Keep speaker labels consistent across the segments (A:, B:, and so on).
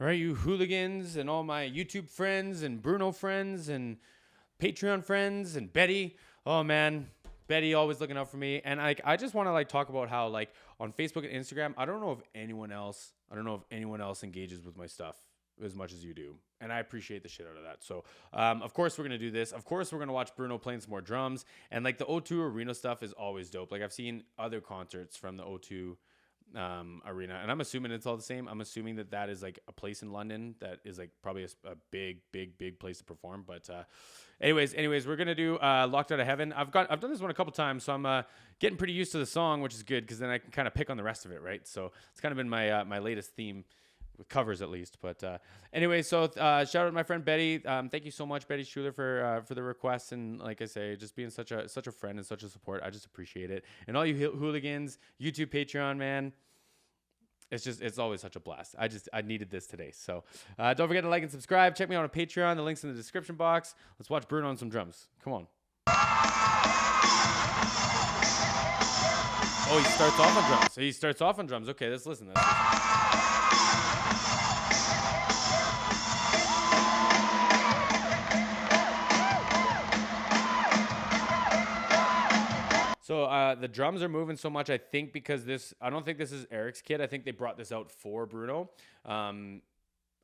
A: right, you hooligans and all my YouTube friends and Bruno friends and Patreon friends and Betty. Oh man, Betty always looking out for me. And I just want to like talk about how like on Facebook and Instagram, I don't know if anyone else engages with my stuff as much as you do. And I appreciate the shit out of that. So, of course we're going to do this. Of course we're going to watch Bruno playing some more drums. And like the O2 Arena stuff is always dope. Like I've seen other concerts from the O2 arena, and I'm assuming it's all the same. I'm assuming that is like a place in London that is like probably a big place to perform. But anyways, we're gonna do Locked Out of Heaven. I've done this one a couple times, so I'm getting pretty used to the song, which is good because then I can kind of pick on the rest of it, right? So it's kind of been my my latest theme with covers at least. But anyway, so shout out to my friend Betty. Thank you so much, Betty Schuler, for the request, and like I say, just being such a friend and such a support. I just appreciate it. And all you hooligans, YouTube, Patreon, man, it's always such a blast. I needed this today. So don't forget to like and subscribe. Check me out on Patreon. The link's in the description box. Let's watch Bruno on some drums. Come on. Oh, he starts off on drums. Okay, let's listen. So the drums are moving so much, I think, because I don't think this is Eric's kit. I think they brought this out for Bruno. I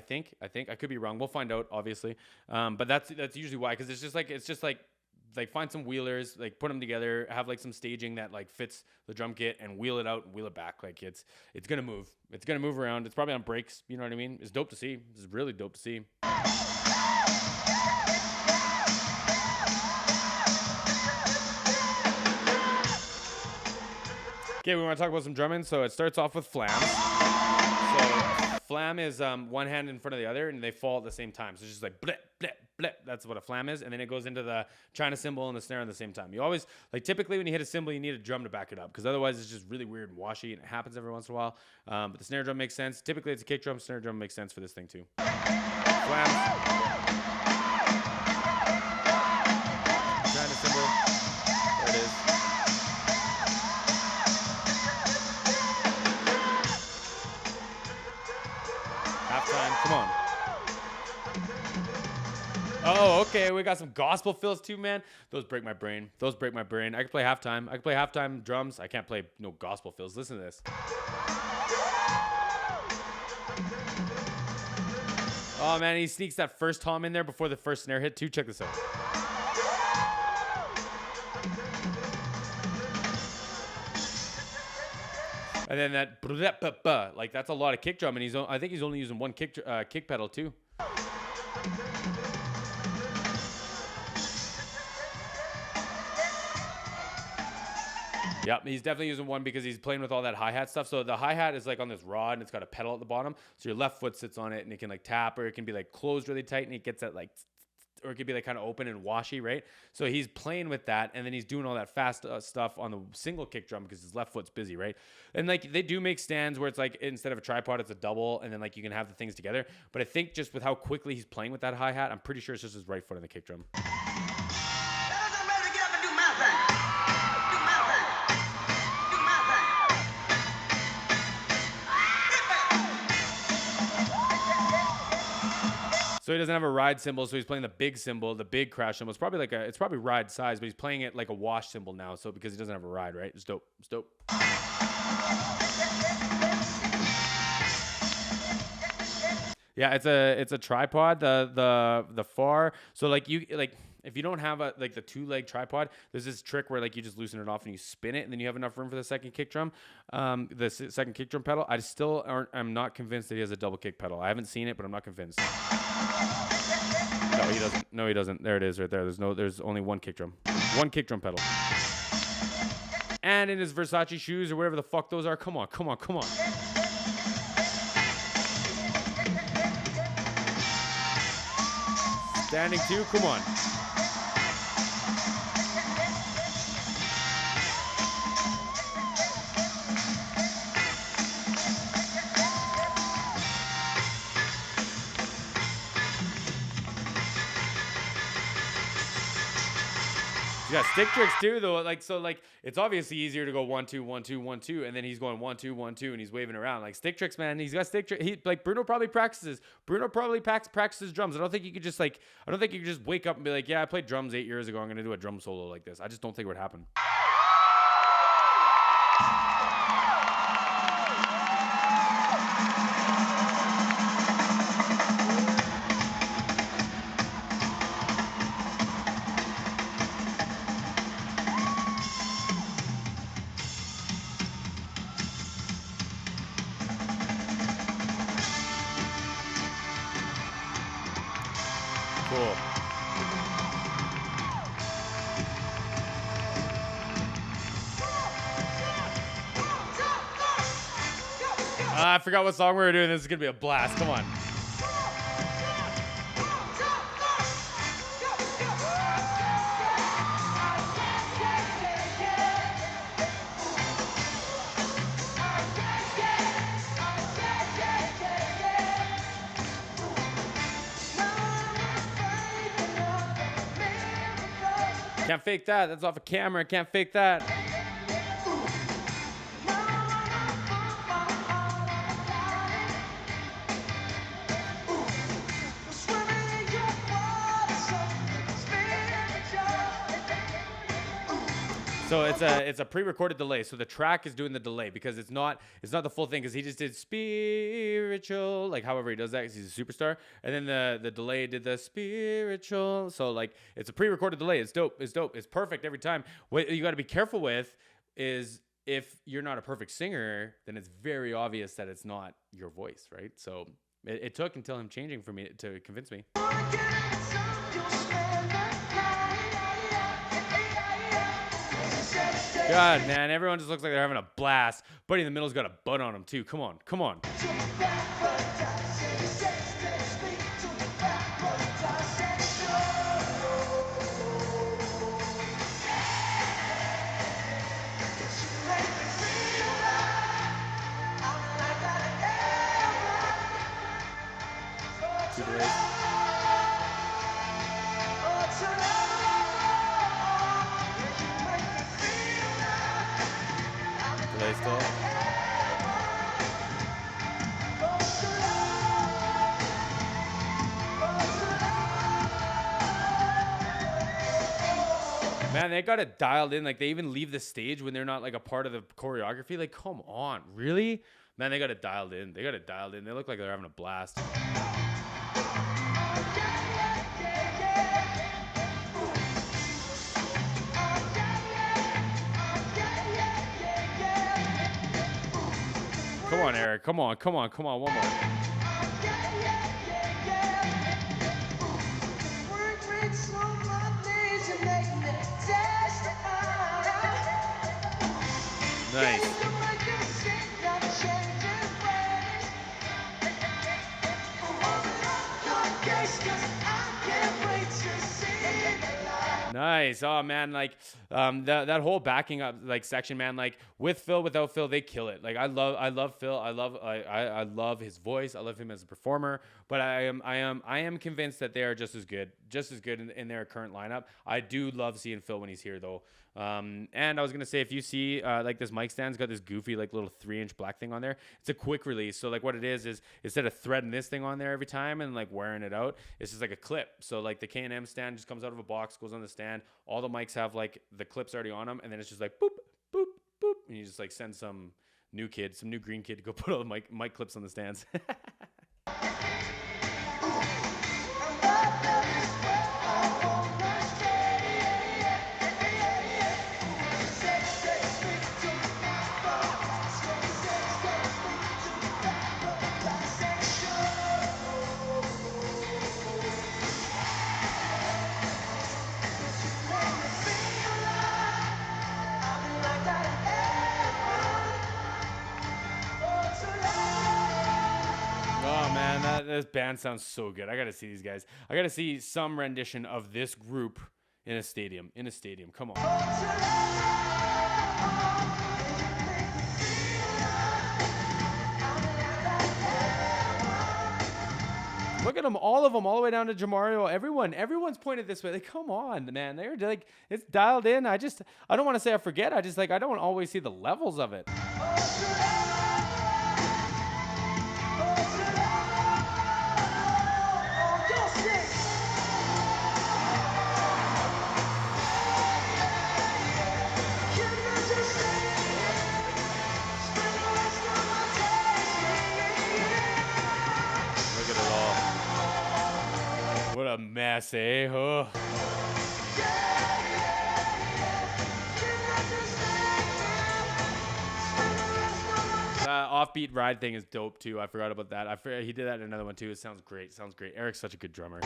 A: think. I could be wrong. We'll find out, obviously. But that's usually why, because it's just like find some wheelers, like put them together, have like some staging that like fits the drum kit, and wheel it out and wheel it back. Like it's gonna move. It's gonna move around. It's probably on breaks. You know what I mean? It's dope to see. It's really dope to see. Okay, we want to talk about some drumming. So it starts off with flams. So flam is one hand in front of the other, and they fall at the same time. So it's just like blip, blip, blip. That's what a flam is. And then it goes into the China cymbal and the snare at the same time. You always, like typically when you hit a cymbal, you need a drum to back it up, because otherwise it's just really weird and washy, and it happens every once in a while. But the snare drum makes sense. Typically it's a kick drum. Snare drum makes sense for this thing too. Flams. China cymbal. There it is. Come on. Oh, okay. We got some gospel fills too, man. Those break my brain. I can play halftime drums. I can't play no gospel fills. Listen to this. Oh, man. He sneaks that first tom in there before the first snare hit too. Check this out. And then that, like that's a lot of kick drum, and I think he's only using one kick pedal too. Yep, he's definitely using one because he's playing with all that hi-hat stuff. So the hi-hat is like on this rod, and it's got a pedal at the bottom. So your left foot sits on it, and it can like tap, or it can be like closed really tight, and it gets that like, or it could be like kind of open and washy, right? So he's playing with that, and then he's doing all that fast stuff on the single kick drum because his left foot's busy, right? And like they do make stands where it's like instead of a tripod, it's a double, and then like you can have the things together. But I think just with how quickly he's playing with that hi-hat, I'm pretty sure it's just his right foot on the kick drum. So he doesn't have a ride cymbal, so he's playing the big cymbal, the big crash cymbal. It's probably ride size, but he's playing it like a wash cymbal now, so because he doesn't have a ride, right? It's dope. Yeah, it's a tripod, the far. So like if you don't have the 2-leg tripod, there's this trick where like you just loosen it off and you spin it, and then you have enough room for the second kick drum, second kick drum pedal. I'm not convinced that he has a double kick pedal. I haven't seen it, but I'm not convinced. No, he doesn't. There it is, right there. There's only one kick drum pedal. And in his Versace shoes or whatever the fuck those are. Come on. Standing two, come on. got stick tricks too, though. Like, so, like, it's obviously easier to go 1 2 1 2 1 2, and then he's going 1 2 1 2, and he's waving around like stick tricks, man. He's got stick tricks. He like Bruno probably practices. Bruno probably practices drums. I don't think you could just wake up and be like, yeah, I played drums 8 years ago. I'm gonna do a drum solo like this. I just don't think it would happen. Cool. I forgot what song we were doing. This is gonna be a blast. Come on. Can't fake that. That's off a camera. Can't fake that. So it's a pre-recorded delay. So the track is doing the delay because it's not the full thing because he just did spiritual, like however he does that because he's a superstar. And then the delay did the spiritual. So like it's a pre-recorded delay. It's dope. It's dope. It's perfect every time. What you got to be careful with is if you're not a perfect singer, then it's very obvious that it's not your voice, right? So it took until him changing for me to convince me. God, man, everyone just looks like they're having a blast. Buddy in the middle's got a butt on him, too. Come on, come on. Two delays. Delay still. Man, they got it dialed in. Like, they even leave the stage when they're not, like, a part of the choreography. Like, come on. Really? Man, they got it dialed in. They got it dialed in. They look like they're having a blast. Come on, Eric. Come on, come on, come on. One more. Nice. Nice. Oh man, like that whole backing up like section, man, like with Phil, without Phil, they kill it. Like I love Phil. I love his voice. I love him as a performer, but I am convinced that they are just as good in their current lineup. I do love seeing Phil when he's here though. And I was gonna say, if you see like this mic stand's got this goofy like little 3-inch black thing on there, it's a quick release. So like what it is instead of threading this thing on there every time and like wearing it out, it's just like a clip. So like the K&M stand just comes out of a box, goes on the stand. All the mics have like the clips already on them, and then it's just like boop boop boop, and you just like send some new green kid to go put all the mic clips on the stands. Oh man, this band sounds so good. I gotta see these guys. I gotta see some rendition of this group in a stadium. Come on. Look at them, all of them, all the way down to Jamario. Everyone's pointed this way. Like, come on, man. They're like, it's dialed in. I don't want to say I forget. I just like, I don't always see the levels of it. Look at it all. What a mess, eh? Oh. Offbeat ride thing is dope too. I forgot about that. He did that in another one too. It sounds great. Sounds great. Eric's such a good drummer.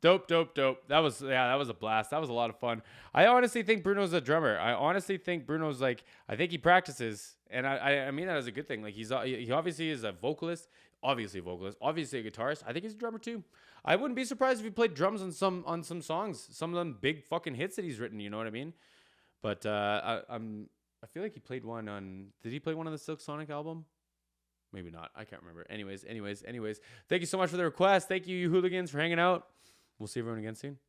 A: Dope. That was a blast. That was a lot of fun. I honestly think Bruno's a drummer. I honestly think Bruno's like, I think he practices, and I mean that as a good thing. Like he obviously is a vocalist, obviously a guitarist. I think he's a drummer too. I wouldn't be surprised if he played drums on some songs, some of them big fucking hits that he's written. You know what I mean? But I feel like he played one on. Did he play one on the Silk Sonic album? Maybe not. I can't remember. Anyways. Thank you so much for the request. Thank you, you hooligans, for hanging out. We'll see everyone again soon.